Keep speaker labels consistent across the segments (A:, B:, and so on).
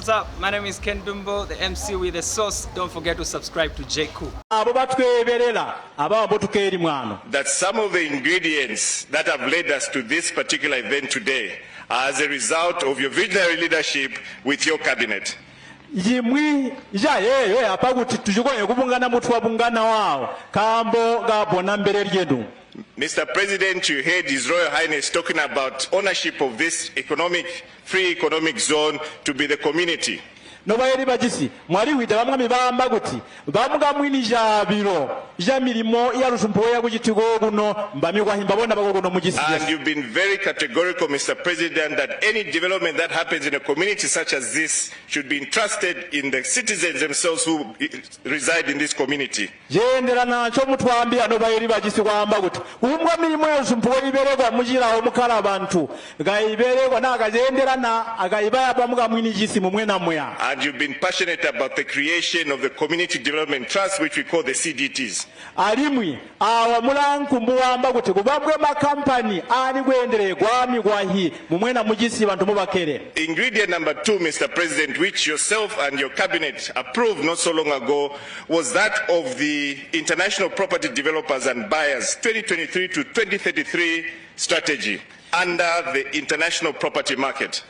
A: What's up? My name is Ken Dumbo, the MC with the sauce. Don't forget to subscribe to JQ.
B: That some of the ingredients that have led us to this particular event today are as a result of your visionary leadership with your cabinet. Mr. President, you heard His Royal Highness talking about ownership of this free economic zone to be the community. And you've been very categorical, Mr. President, that any development that happens in a community such as this should be entrusted in the citizens themselves who reside in this community. And you've been passionate about the creation of the Community Development Trust, which we call the CDTs. Ingredient number 2, Mr. President, which yourself and your cabinet approved not so long ago, was that of the International Property Developers and Buyers 2023 to 2033 strategy under the international property market.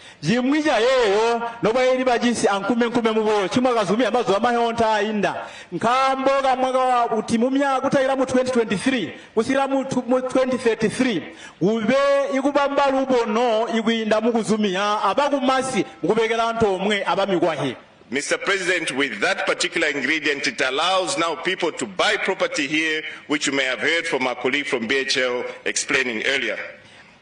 B: Mr. President, with that particular ingredient, it allows now people to buy property here, which you may have heard from our colleague from BHL explaining earlier.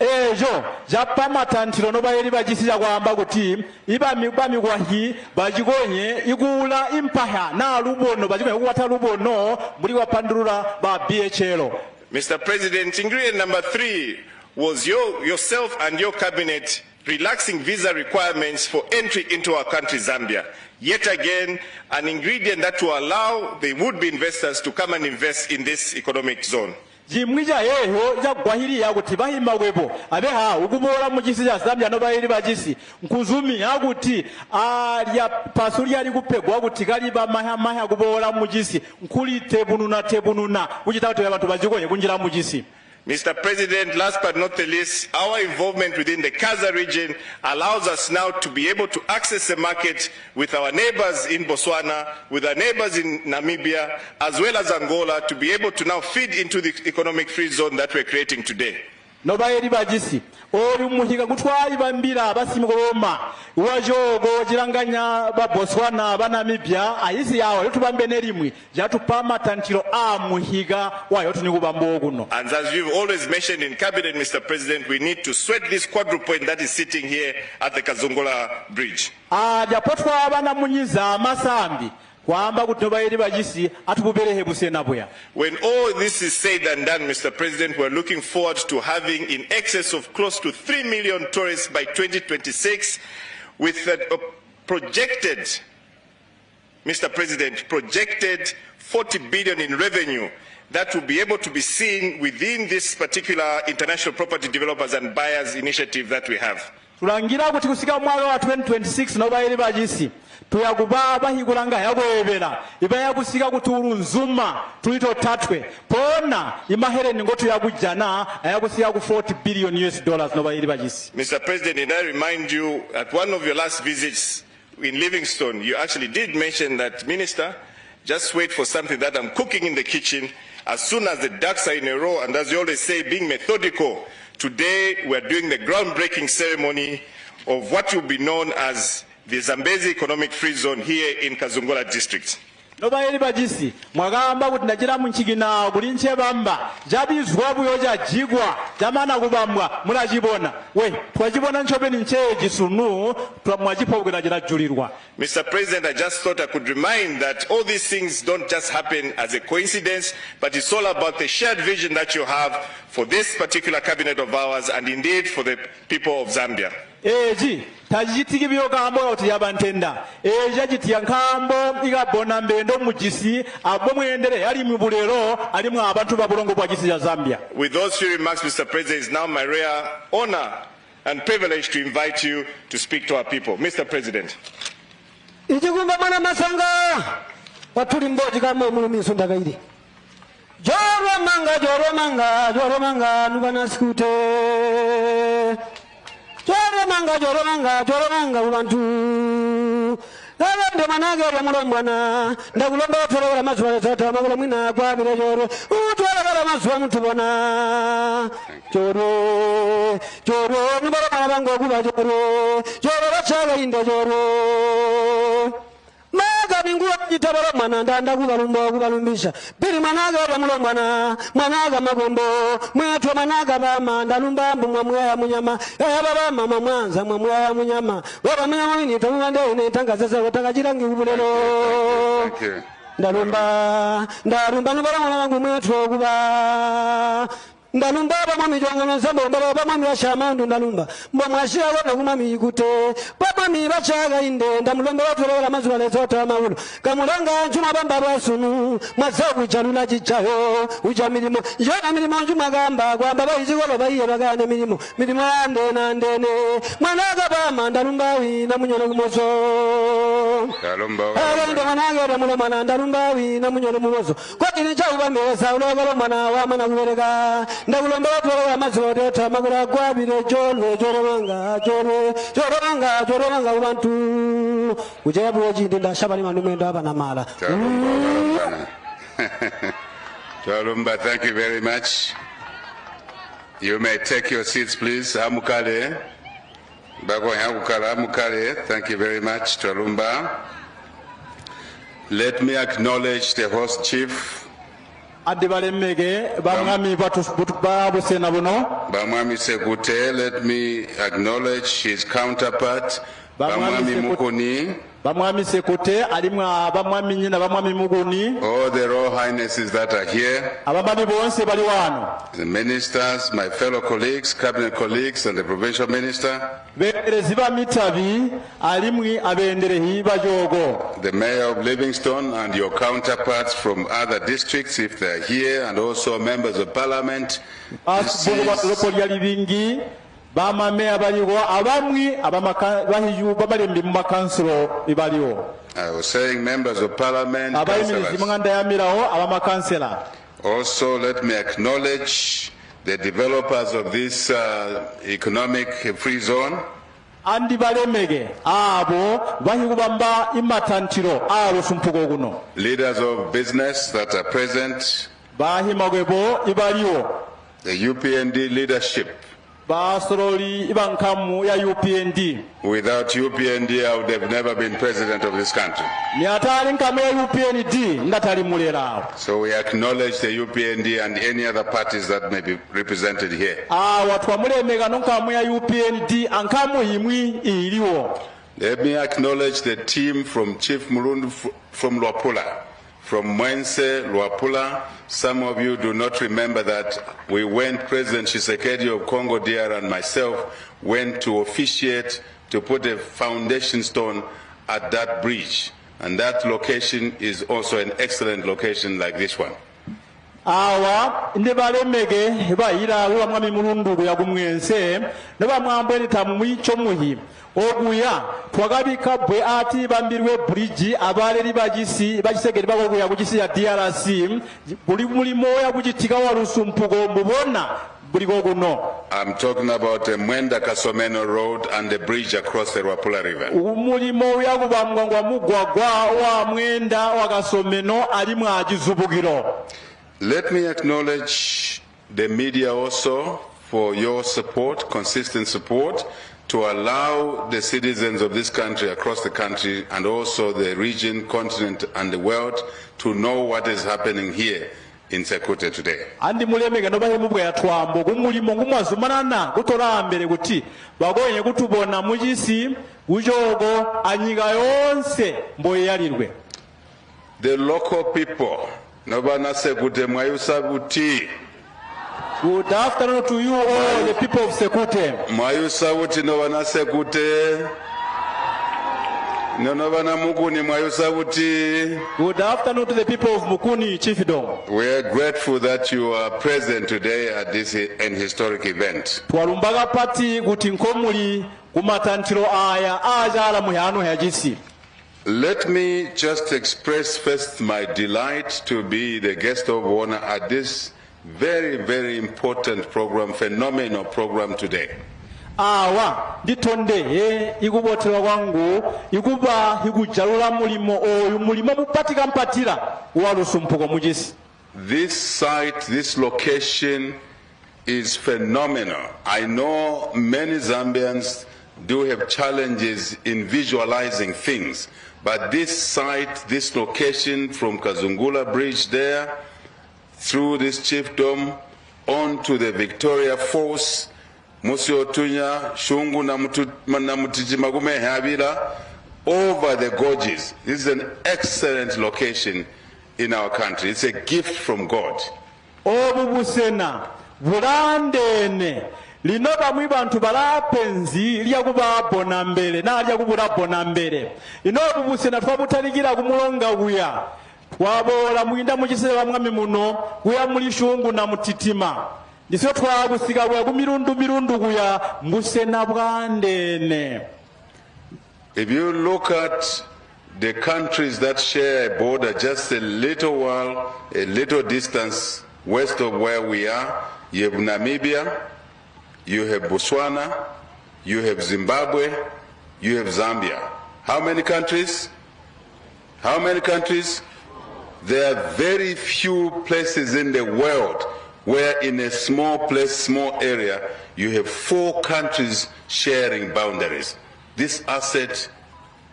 C: Ejo japama tantiro no bayeri bagisiza kwamba kuti iba migwahi bajigonye igula impaha na lubono bajigonye kuwata lubono muri wapandurura ba BHL.
B: Mr. President, ingredient number 3 was yourself and your cabinet relaxing visa requirements for entry into our country, Zambia. Yet again, an ingredient that will allow the would-be investors to come and invest in this economic zone.
C: Jimwija yeho ya gwahiri ya guti bahimba webo abeha ugubora mugisi ya Zambia no bayiri bagisi nkuzumi yaguti ya pasuri yari gupegwa guti kali ba maha gubora mugisi nkuli tebununa ugitato y'abantu bajigonye kunjira mugisi.
B: Mr. President, last but not the least, our involvement within the Kaza region allows us now to be able to access the market with our neighbors in Botswana, with our neighbors in Namibia, as well as Angola, to be able to now feed into the economic free zone that we're creating today.
C: Nobayeri bagisi ori muhiga gutwari bambira basimugoma wajogo jiranganya ba Botswana ba Namibia ayisi yawo tubambe nerimwe jatupama tantiro muhiga wayo tunigubambo guno.
B: And as you've always mentioned in cabinet, Mr. President, we need to sweat this quadruple that is sitting here at the Kazungula Bridge.
C: Japotwa abana munyiza masambi. When all
B: this is said and done, Mr. President, we're looking forward to having in excess of close to 3 million tourists by 2026 with a projected, Mr. President, projected 40 billion in revenue that will be able to be seen within this particular international property developers and buyers initiative that we have.
C: Tulangira kuti kusika mwaka wa 2026 nobayeri bagisi tuyaguba bahigulanga yagoebera iba yagusika kuturu nzuma tulito tatwe pona imahere ningo tuyagujana ayagusika ku 40 billion US dollars nobayeri bagisi.
B: Mr. President, and I remind you at one of your last visits in Livingstone, you actually did mention that, Minister, just wait for something that I'm cooking in the kitchen. As soon as the ducks are in a row, and as you always say, being methodical, today we're doing the groundbreaking ceremony of what will be known as the Zambezi Economic Free Zone here in Kazungula District.
C: Nobayeri bagisi mwagamba kuti ndajira munchigina bulinche bamba jabizwa buyoja jigwa jamana kubambwa mulajibona we twajibona nchobe ninche gisunu twamwajipobwera jira julirwa.
B: Mr. President, I just thought I could remind that all these things don't just happen as a coincidence, but it's all about the shared vision that you have for this particular cabinet of ours and indeed for the people of Zambia.
C: Eji tajitiki byogambo oti yabantenda eja jiti yankambo igabona mbendo mugisi abo mwendere ali mu bulero ali mu abantu babulongo bwa gisi ya Zambia.
B: With those few remarks, Mr. President, it's now my rare honor and privilege to invite you to speak to our people. Mr. President.
D: Ichigumba mana masanga. Watuli mboji kama mulumi sondagairi. Joro manga, nubana Sekute. Joro manga, ubantu. Nde manage ya mulomwana ndakulomba otwala mazwa tata magula mwina kwa bile joro utwala mazwa mutubona joro nubara bango kuba joro bachaga inda joro maga mingua jitabara mwana ndanda kubalumbisha bili managa ya mulomwana managa magombo mwetwa managa bama ndalumba mwamwe ya munyama ya baba mama mwanza mwamwe ya munyama baba mwana ni tamande ne tangaza za tangajirangi ubulelo ndalumba nubara mwana wangu mwetwa kuba ndalumba baba mijongo nzambo baba mami bashamandu ndalumba mwashira wana kumami ikute baba mi bachaga inde ndamulomba batwala mazwa lezota mawulo kamulanga njuma bamba basunu mwazaku chanula chichayo ujamilimo yona milimo njuma gamba kwamba bayizikolo bayiye bagane milimo ande na ndene mwanaga bama ndalumba wina munyono kumoso ndalumba mwanaga ndamulomana ndalumba wina munyono kumoso kwa kini chau bamesa ulogolo mwana wa mwana kubereka ndakulomba batwala mazwa lezota magula kwa bile joro manga ubantu ujabu ojinde ndashabali manumendo aba namala
E: Twalumba, thank you very much. You may take your seats, please. Amukale. Thank you very much, Twalumba. Let me acknowledge the host chief.
C: Adibalemege bamwami batusena buno
E: Bamwami Sekute. Let me acknowledge his counterpart, Bamwami Mukuni.
C: Bamwami Sekute alimwa bamwami nyina bamwami Muguni.
E: All the royal highnesses that are here,
C: abamami bonse bali wano,
E: the ministers, my fellow colleagues, cabinet colleagues, and the provincial minister,
C: bereziba mitabi alimwi abenderehi bajogo,
E: the mayor of Livingstone and your counterparts from other districts if they are here, and also members of parliament.
C: Bama mea baliwo abamwi bahiju babalembi mu makansilo ibaliwo.
E: I was saying members of parliament, also let me acknowledge the developers of this economic free zone.
C: Andi balemege abo bahigubamba imatantiro abo sumpugo guno.
E: Leaders of business that are present.
C: Bahimagwebo ibaliwo.
E: The UPND leadership.
C: Without
E: UPND, I would have never been president of this country. So we acknowledge the UPND and any other parties that may be represented here. Let me acknowledge the team from Chief Mulundu from Luapula. From Mwense, Luapula, some of you do not remember that we went, President Chief Sekute of Congo DR and myself went to officiate to put a foundation stone at that bridge. And that location is also an excellent location like this one.
C: Awa ndibalemege bayira wa mwami mulundu ya kumwense naba mwambwe tamwi chomuhi oguya twagabika bwe ati bambirwe bridge abaleri bagisi bagisegeri bako ya kugisi ya DRC buli mulimo ya kugitika warusumpugo mubona buli goguno.
E: I'm talking about the Mwenda Kasomeno Road and the bridge across the Luapula River.
C: Umulimo ya kubamwa mugwagwa wa Mwenda wa Kasomeno ali mwagizubugiro.
E: Let me acknowledge the media also for your support, consistent support, to allow the citizens of this country, across the country, and also the region, continent, and the world to know what is happening here in Sekute today.
C: Andi mulemega no bahe mubwe yatwambo gumulimo ngumwazumanana gutorambere guti bagoye gutubona mujisi ujogo anyiga yonse mboye yalirwe.
E: The local people Nobana Sekute Mayusabuti.
C: Good afternoon to you all, the people of Sekute.
E: Mayusabuti Nobana Sekute. Nobana Mukuni Mayusabuti.
C: Good afternoon to the people of Mukuni, Chiefdom.
E: We are grateful that you are present today at this historic event.
C: Twalumbaga pati gutinkomuli kumatantiro aya ajala muhano ya jisi.
E: Let me just express first my delight to be the guest of honor at this very, very important program, phenomenal program today.
C: Awa nditonde ikubotelwa kwangu ikuba ikujalula mulimo oyu mulimo mupatika mpatira walusumpuko mujisi.
E: This site, this location is phenomenal. I know many Zambians do have challenges in visualizing things, but this site, this location from Kazungula Bridge there, through this chiefdom, onto the Victoria Falls, Musiotunya, Shungu Namutijimagume Habila, over the gorges. This is an excellent location in our country. It's a gift from God.
C: Obubusena bulandene linoba mwibantu balapenzi lya kuba bonambere na lya kubula bonambere ino obubusena twabutaligira kumulonga guya twabola mwinda mukisebe bamwami muno guya muli Shungu na Mutitima ndiso twabusiga bwa mirundu guya mbusena bwandene.
E: If you look at the countries that share a border just a little while, a little distance west of where we are, you have Namibia, you have Botswana, you have Zimbabwe, you have Zambia. How many countries? How many countries? There are very few places in the world where in a small place, small area, you have 4 countries sharing boundaries. This asset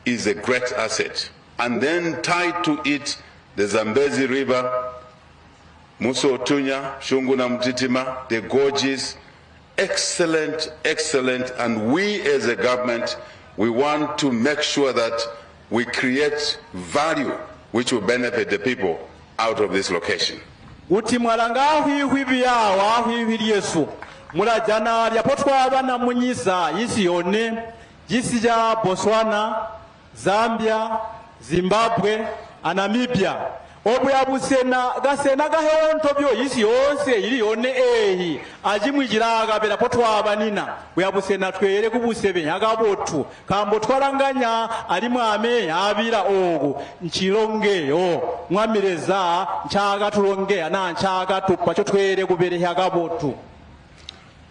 E: is a great asset. And then tied to it, the Zambezi River, Muso Otunya, Shungu na Mutitima, the gorges, excellent, excellent. And we as a government, we want to make sure that we create value which will benefit the people out of this location.
C: Uti mwalanga hwibiyawa hwibiri Yesu mulajana lyapotwa abana munyisa yisi yone yisi ja Botswana, Zambia, Zimbabwe, Namibia. Obu yabusena gasena gahonto byo yisi yose iri yone ehi ajimwijira agabera potwa abanina yabusena twere kubusebe yagabotu kambo twaranganya ali mwame abira ogu nchilongeyo mwamireza nchaga tulongea na nchaga tupa cyo twere kubere yagabotu.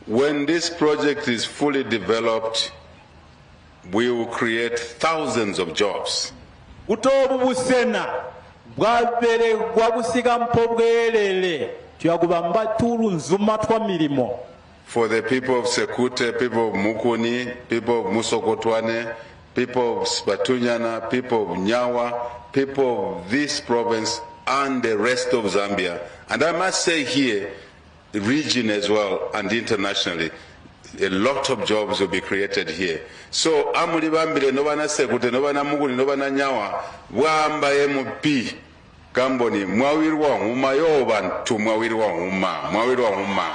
E: When this project is fully developed, we will create thousands of jobs.
C: Utobu busena bwabere gwabusiga mpobwelele tuyagubamba tulu nzuma twa milimo.
E: For the people of Sekute, people of Mukuni, people of Musokotwane, people of Spatunyana, people of Nyawa, people of this province and the rest of Zambia. And I must say here, the region as well and internationally, a lot of jobs will be created here. So amuli bambile nobana Sekute nobana Mukuni nobana Nyawa wamba MP kamboni mwawirwa huma yoban tu mwawirwa huma.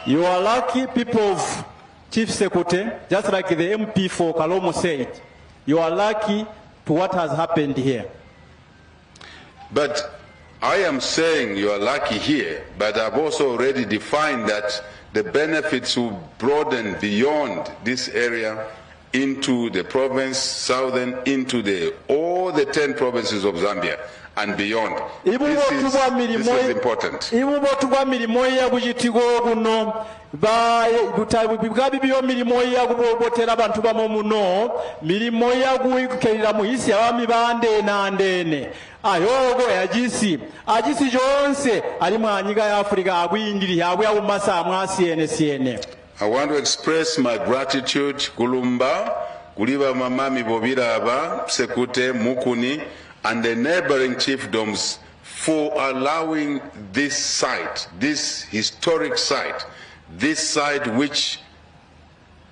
C: You are lucky, people of Chief Sekute, just like the MP for Kalomo said. You are lucky to what has happened here.
E: But I am saying you are lucky here, but I've also already defined that the benefits will broaden beyond this area into the province, southern, into all the 10 provinces of Zambia and beyond. This is important.
C: Bigabi biyo milimo ya kubotera abantu bamo muno milimo ya kuikerera muhisi abami bande na ndene ayogo ajisi jonse ali mwanyiga ya Afrika agwindiri yabwe abumasa amwasiene.
E: I want to express my gratitude kulumba kuliba mamami bobiraba Sekute Mukuni and the neighboring chiefdoms for allowing this site, this historic site, this site which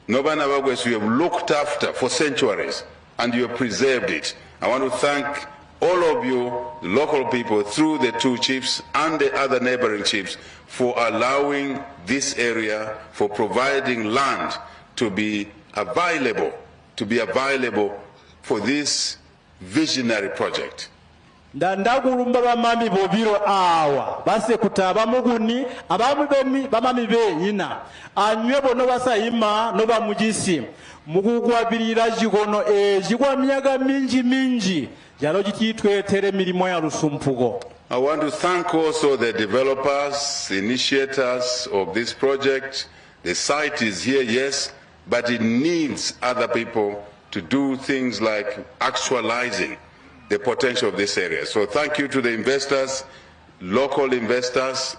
E: Nobana Bagwes you have looked after for centuries and you have preserved it. I want to thank all of you, the local people, through the 2 chiefs and the other neighboring chiefs for allowing this area, for providing land to be available for this visionary project.
C: Ndagulumba bamami bobiro awa base kutaba muguni abami bamami be yina anywe bono basayima no bamugisi mukugwabirira chikono chikwa myaka minji jalo chititwetere milimo ya lusumpuko.
E: I want to thank also the developers, initiators of this project. The site is here, yes, but it needs other people to do things like actualizing the potential of this area. So thank you to the investors, local investors,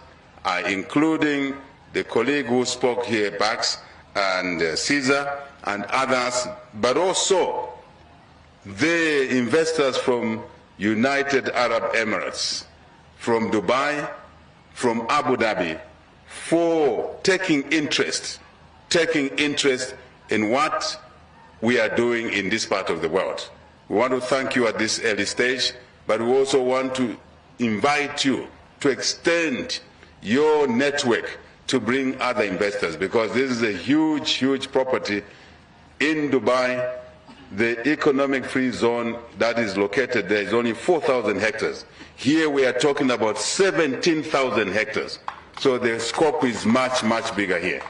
E: including the colleague who spoke here, Bax and Caesar and others, but also the investors from United Arab Emirates, from Dubai, from Abu Dhabi, for taking interest in what we are doing in this part of the world. We want to thank you at this early stage, but we also want to invite you to extend your network to bring other investors, because this is a huge property in Dubai. The economic free zone that is located there is only 4,000 hectares. Here we are talking about 17,000 hectares. So the scope is much bigger here.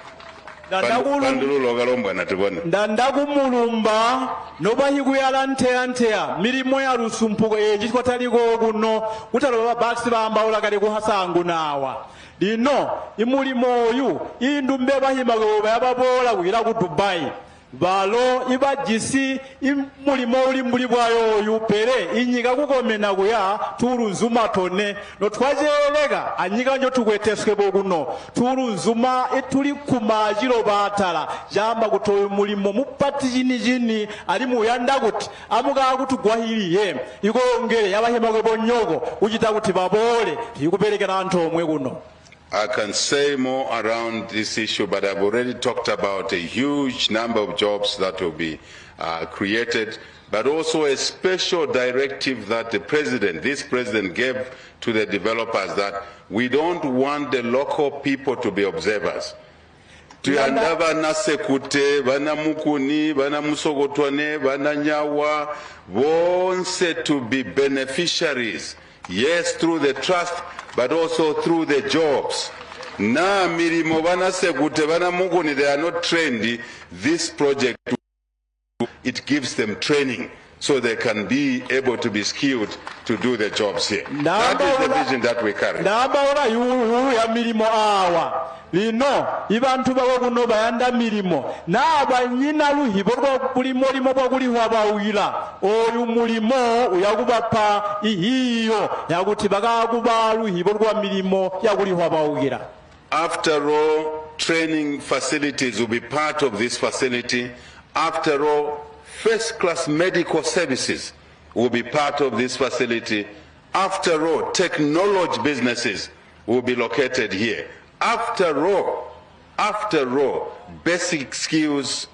C: Ndandagumulumba nobahiguyala nteya milimo ya lusumpuko ejikwataliko kuno utaloba baksi bambawula kali kuhasangu nawa lino imulimo oyu indumbe bahimagoba yababola wira ku Dubai balo ibajisi imulimo uli mbuli bwayo oyu pere inyiga kukomena kuya turunzuma tone no twajelega anyiga nyo tukweteswe boguno turunzuma etuli kumajiro batala jamba kutoyo mulimo mupati jini ali muyanda kuti amuga kutugwahiriye ikongere yabahema bonyogo ujita kuti babole ikuperekera anto omwe kuno.
E: I can say more around this issue, but I've already talked about a huge number of jobs that will be created, but also a special directive that this president gave to the developers, that we don't want the local people to be observers. Tuyanda bana Sekute, bana Mukuni, bana Musogotwane, bana Nyawa, bonse to be beneficiaries, yes, through the trust, but also through the jobs. Na milimo bana Sekute, bana Mukuni, they are not trained. This project, it gives them training so they can be able to be skilled to do the jobs here. That is the vision that we carry.
C: Lino ibantu bawo kuno bayanda milimo n'abanyina luhibo kulimo limo bwakuli bawira oyu mulimo uyakubapa ihiyo yakuti bakakuba luhibo lwa milimo yakuli bawira.
E: After all, training facilities will be part of this facility. After all, first-class medical services will be part of this facility. After all, technology businesses will be located here. After all, basic skills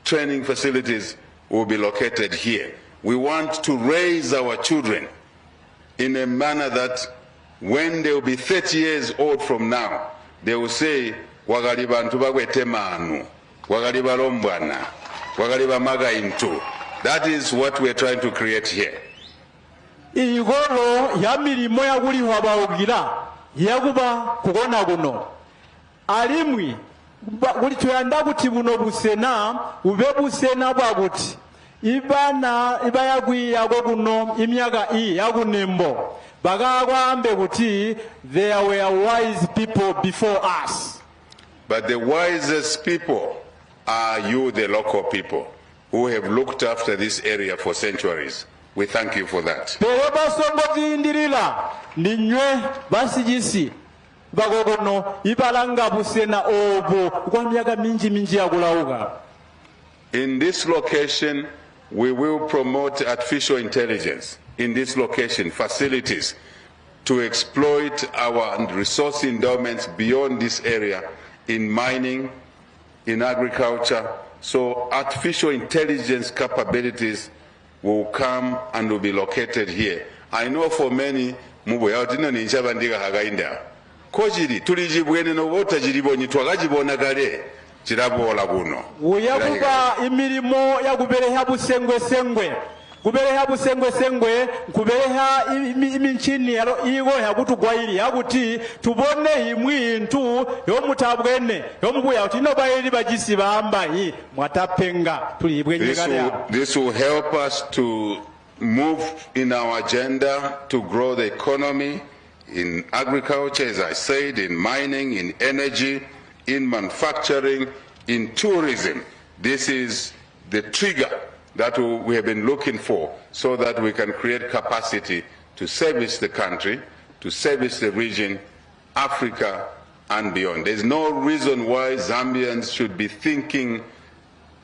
E: training facilities will be located here. We want to raise our children in a manner that when they will be 30 years old from now, they will say, Wagali bantu bagwete manu, Wagali balombwana, Wagali bamaga into. That is what we are trying to create here.
C: Igoro ya milimo yakuli bawira yakuba kugona guno alimwi kuli tuyanda kuti buno busena ube busena bwaguti ibayagwi yago guno imyaga yagunembo bagagwambe kuti there were wise people before us,
E: but the wisest people are you, the local people who have looked after this area for centuries. We thank you for that. In this location, we will promote artificial intelligence. In this location, facilities to exploit our resource endowments beyond this area in mining, in agriculture. So artificial intelligence capabilities will come and will be located here. I know for many, mubuyaotina ninchabandiga hagainda. Kojiri tulijibwene no wota jiribonyi twagajibona gale chirabola guno.
C: Uyakuba imirimo yakubere habu sengwe kubereha busengwe kubereha iminchini yalo igo yakutugwairi yakuti tubone imwintu yomutabwene yomubuya uti no bayiri bagisi bamba yi mwatapenga tulibwe nyigala.
E: This will help us to move in our agenda to grow the economy in agriculture, as I said, in mining, in energy, in manufacturing, in tourism. This is the trigger that we have been looking for so that we can create capacity to service the country, to service the region, Africa and beyond. There's no reason why Zambians should be thinking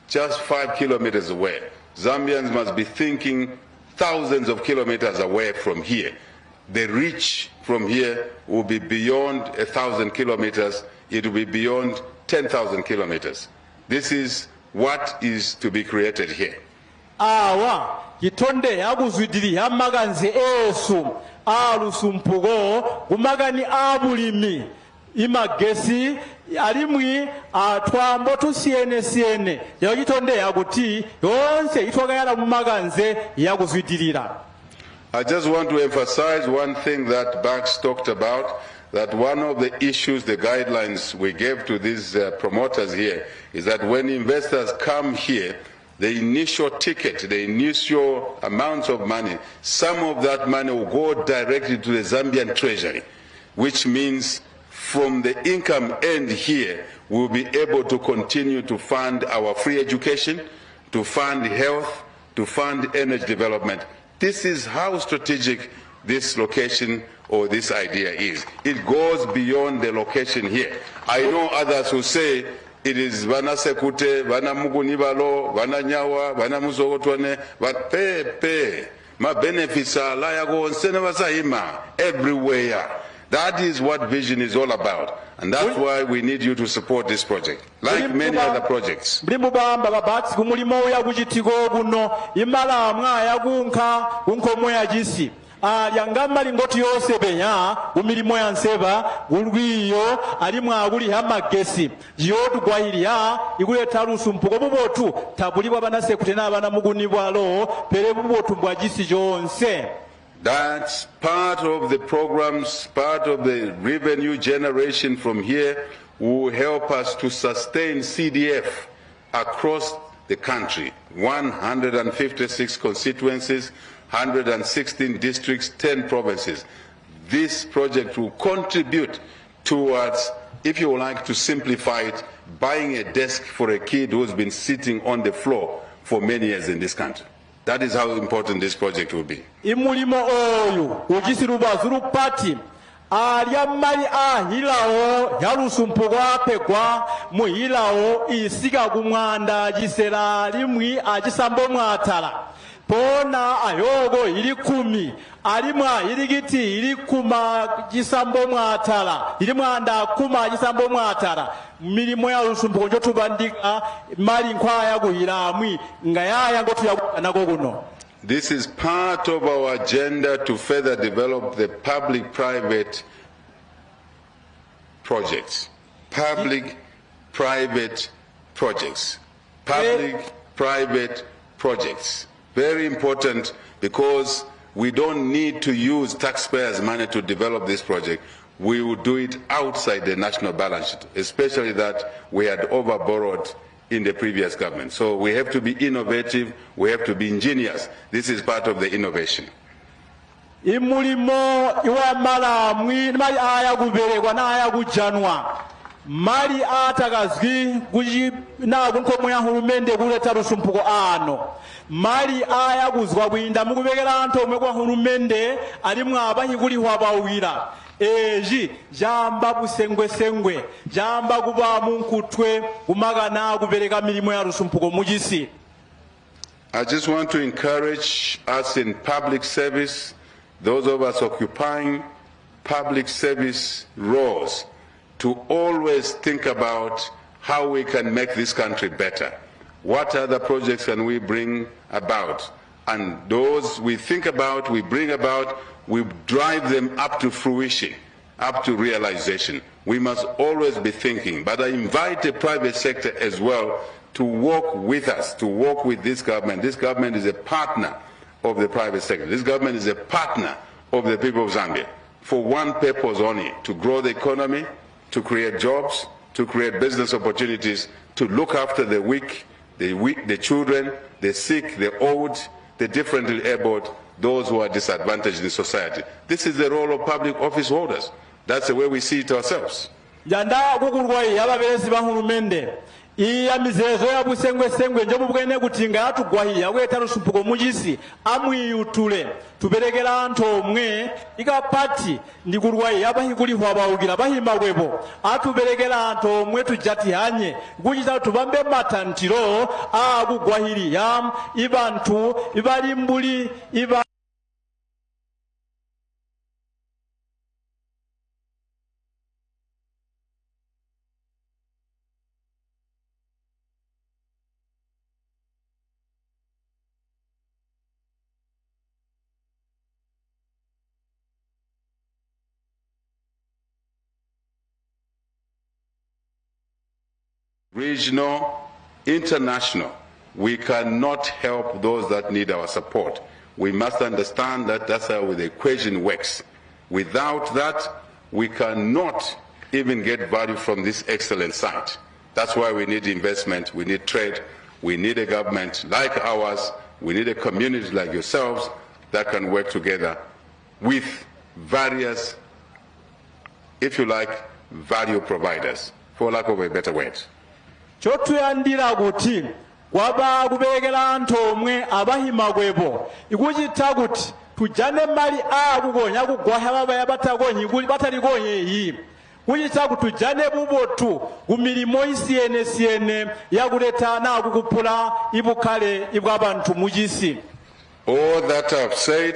E: just 5 kilometers away. Zambians must be thinking thousands of kilometers away from here. The reach from here will be beyond 1,000 kilometers. It will be beyond 10,000 kilometers. This is what is to be created here.
C: Awa yitonde yaguzwidiri yamaganze esu alusumpugo gumagani abulimi imagesi alimwi atwambo tusiene yagitonde yaguti yonse itwagayala mumaganze yaguzwidirira.
E: I just want to emphasize one thing that Bax talked about, that one of the issues, the guidelines we gave to these promoters here is that when investors come here, the initial ticket, the initial amounts of money, some of that money will go directly to the Zambian treasury, which means from the income end here, we'll be able to continue to fund our free education, to fund health, to fund energy development. This is how strategic this location or this idea is. It goes beyond the location here. I know others who say it is Vana Sekute, Vana Mugunibalo, Vana Nyawa, Vana Muzogotwane, but pe. My benefits are everywhere. That is what vision is all about. And that's why we need you to support this project, like many other projects.
C: Yangamba lingoti yose benya umilimo ya nseba ulwiyo alimwa aguli hamagesi yodu gwahiriya igule tarusu mpugo bubotu tabulibwa bana Sekute n'abana muguni bwalo pere bubotu bwagisi jonse.
E: That's part of the programs, part of the revenue generation from here will help us to sustain CDF across the country. 156 constituencies, 116 districts, 10 provinces. This project will contribute towards, if you would like to simplify it, buying a desk for a kid who's been sitting on the floor for many years in this country. That is how important this project will be.
C: Imulimo oyu ujisiruba zuru party aliamali ahilao yalusumpugwa pegwa muhilao isiga gumwanda jisera limwi ajisambo mwatala pona ayogo ili 10 alimwa iligiti ili 10 jisambo mwatala ilimwanda 10 jisambo mwatala milimo ya lusumpugo njo tubandika mali nkwaya guhiramwi ngayaya ngo tuyagana goguno.
E: This is part of our agenda to further develop the public-private projects. Public-private projects. Public-private projects. Very important because we don't need to use taxpayers' money to develop this project. We will do it outside the national balance sheet, especially that we had overborrowed in the previous government. So we have to be innovative, we have to be ingenious. This is part of the innovation.
C: Imulimo iwa mala mwi mali aya guberegwa na aya gujanwa mali atagazwi guji na gunko mwa hurumende guleta rusumpuko ano mali aya guzwa bwinda mugubegera anto mwegwa hurumende alimwa abanyi guli hwabawira eji jamba busengwe jamba guba munkutwe umagana guberega milimo ya rusumpuko mujisi.
E: I just want to encourage us in public service, those of us occupying public service roles, to always think about how we can make this country better. What other projects can we bring about? And those we think about, we bring about, we drive them up to fruition, up to realization. We must always be thinking. But I invite the private sector as well to work with us, to work with this government. This government is a partner of the private sector. This government is a partner of the people of Zambia for one purpose only: to grow the economy, to create jobs, to create business opportunities, to look after the weak, the children, the sick, the old, the differently abled, those who are disadvantaged in society. This is the role of public office holders. That's the way we see it ourselves.
C: Janda kukulwai ababeresi bahulumende iya mizezo ya busengwe njobu bwene kutinga atugwahi aweta rusumpuko mujisi amwiyutule tuberekera anto omwe ika pati ndikulwai abahikuliho abawugira bahimba bwebo atuberekera anto omwe tujati hanye kujiza tubambe matantiro agugwahiri ya ibantu ibalimbuli iba
E: regional, international. We cannot help those that need our support. We must understand that that's how the equation works. Without that, we cannot even get value from this excellent site. That's why we need investment, we need trade, we need a government like ours, we need a community like yourselves that can work together with various, if you like, value providers, for lack of a better word.
C: Chotuyandira kuti kwaba kuberekera anto omwe abahima gwebo ikuchita kuti tujane mali akugonya kugwaha baba batagonyi kuli bataligonye yi kuchita kuti tujane bubotu kumilimo isiene yakuleta na kukupula ibukale ibwabantu mujisi.
E: All that I've said,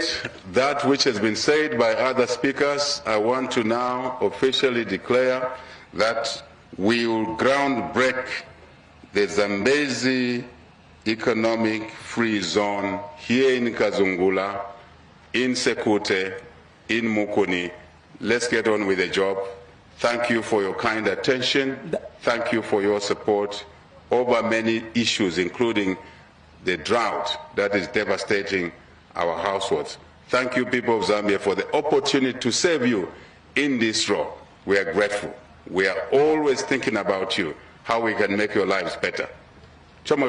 E: that which has been said by other speakers, I want to now officially declare that we will ground break the Zambezi Economic Free Zone here in Kazungula, in Sekute, in Mukuni. Let's get on with the job. Thank you for your kind attention. Thank you for your support over many issues, including the drought that is devastating our households. Thank you, people of Zambia, for the opportunity to serve you in this role. We are grateful. We are always thinking about you, how we can make your lives better. Thank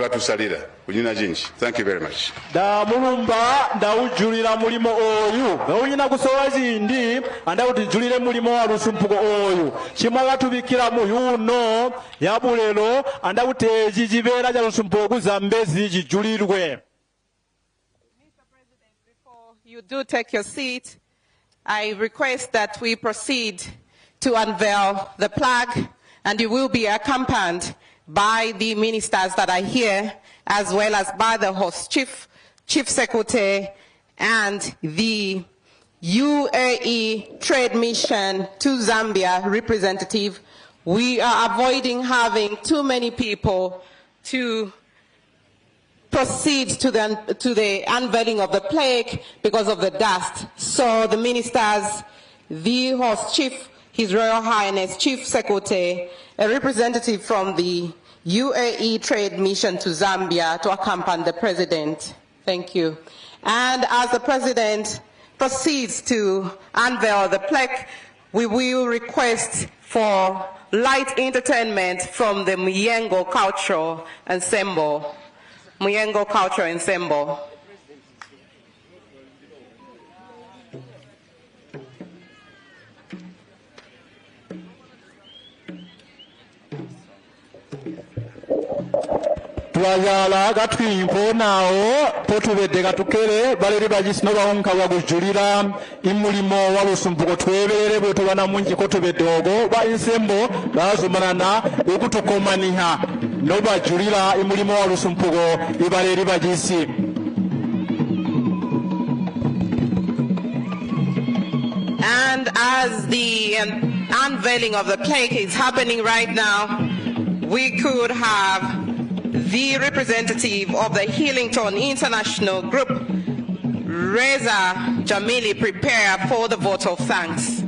E: you very much.
C: Da mulumba da ujulira mulimo oyu da unyina kusowa zindi anda utijulire mulimo wa rusumpuko oyu chimwaga tubikira muyuno yabulelo anda uteji jibera ja rusumpuko ku Zambezi jijulirwe.
F: Mr. President, before you do take your seat, I request that we proceed to unveil the flag, and you will be accompanied by the ministers that are here, as well as by the host, Chief Sekute, and the UAE Trade Mission to Zambia representative. We are avoiding having too many people to proceed to the unveiling of the plaque because of the dust. So the ministers, the host, His Royal Highness Chief Sekute, a representative from the UAE Trade Mission to Zambia to accompany the President. Thank you. And as the President proceeds to unveil the plaque, we will request for light entertainment from the Muyengo Cultural Ensemble. Muyengo Cultural Ensemble.
C: Twayala gatwimpo nao potubedde gatukere baleri bajisino bawunka bagujulira imulimo walusumpuko tweberere bwe tubana mungi ko tubedogo ba insembo bazumanana okutukomaniha no bajulira imulimo walusumpuko ibaleri bajisi.
F: And as the unveiling of the plaque is happening right now, we could have the representative of the Hillington International Group, Reza Jamili, prepare for the vote of thanks.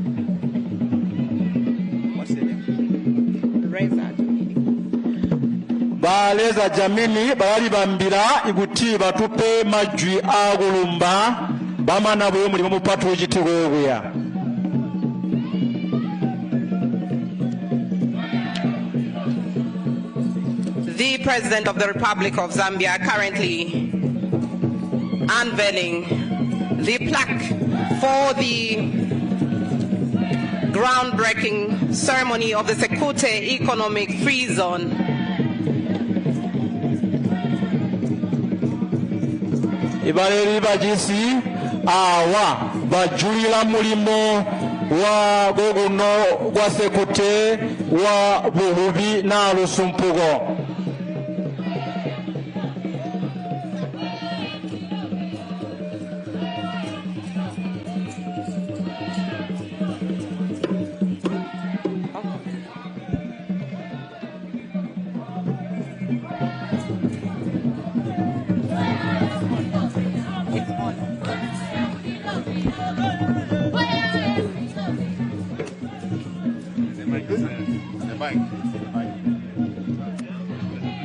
F: Reza Jamili.
C: baleza jamini bali bambira iguti batupe majwi agulumba bamana bwe mulimo mupatu ejitikoya.
F: The President of the Republic of Zambia currently unveiling the plaque for the groundbreaking ceremony of the Sekute Economic Free Zone.
C: Ibareli bajisi awa bajulila mulimo wa goguno gwa Sekute wa buhubi na lusumpugo.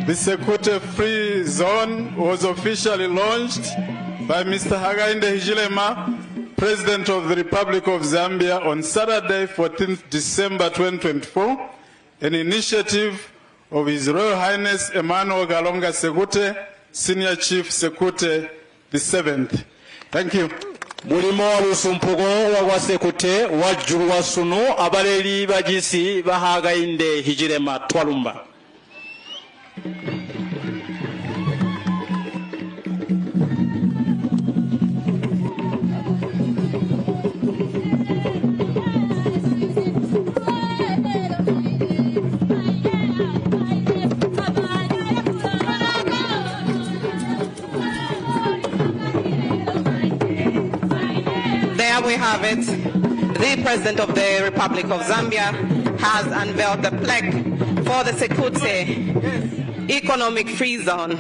G: The Sekute Free Zone was officially launched by Mr. Hakainde Hichilema, President of the Republic of Zambia, on Saturday, 14th December 2024, an initiative of His Royal Highness Emmanuel Galonga Sekute, Senior Chief Sekute the 7th. Thank you.
C: Mulimo lusumpugo wa Sekute wajuru wasunu abaleli bajisi Hakainde Hichilema twalumba.
F: There we have it. The President of the Republic of Zambia has unveiled the plaque for the Sekute Economic Free Zone.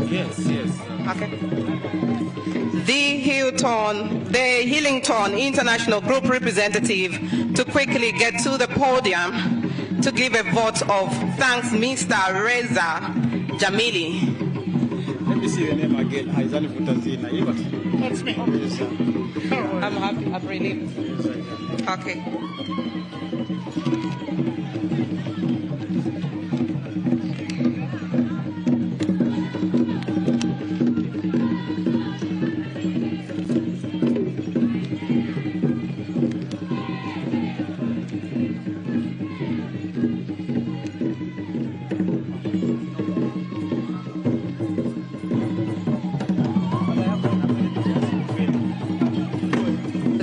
A: Yes, yes.
F: Okay. The Hillington International Group representative to quickly get to the podium to give a vote of thanks, Mr. Reza Jamili.
C: Let me see your name again.
F: It's me. I'm happy. I'm relieved. Okay.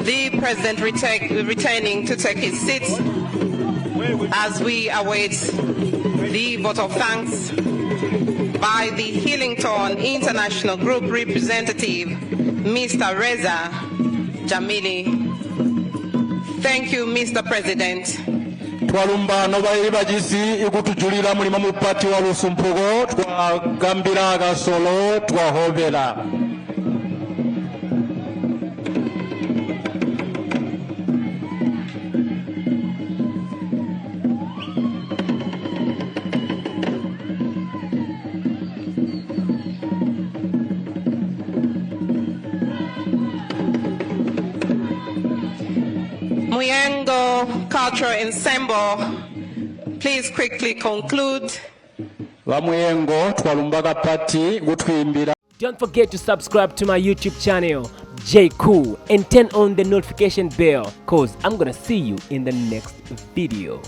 F: The President returning to take his seat as we await the vote of thanks by the Hillington International Group representative, Mr. Reza Jamili. Thank you, Mr. President.
C: Twalumba nobaili bajisi ikutujulira mulimo mupati wa lusumpugo twagambira agasolo twahobera.
F: Muyengo Cultural Ensemble, please quickly conclude.
H: Don't forget to subscribe to my YouTube channel, J Cool, and turn on the notification bell, cause I'm gonna see you in the next video.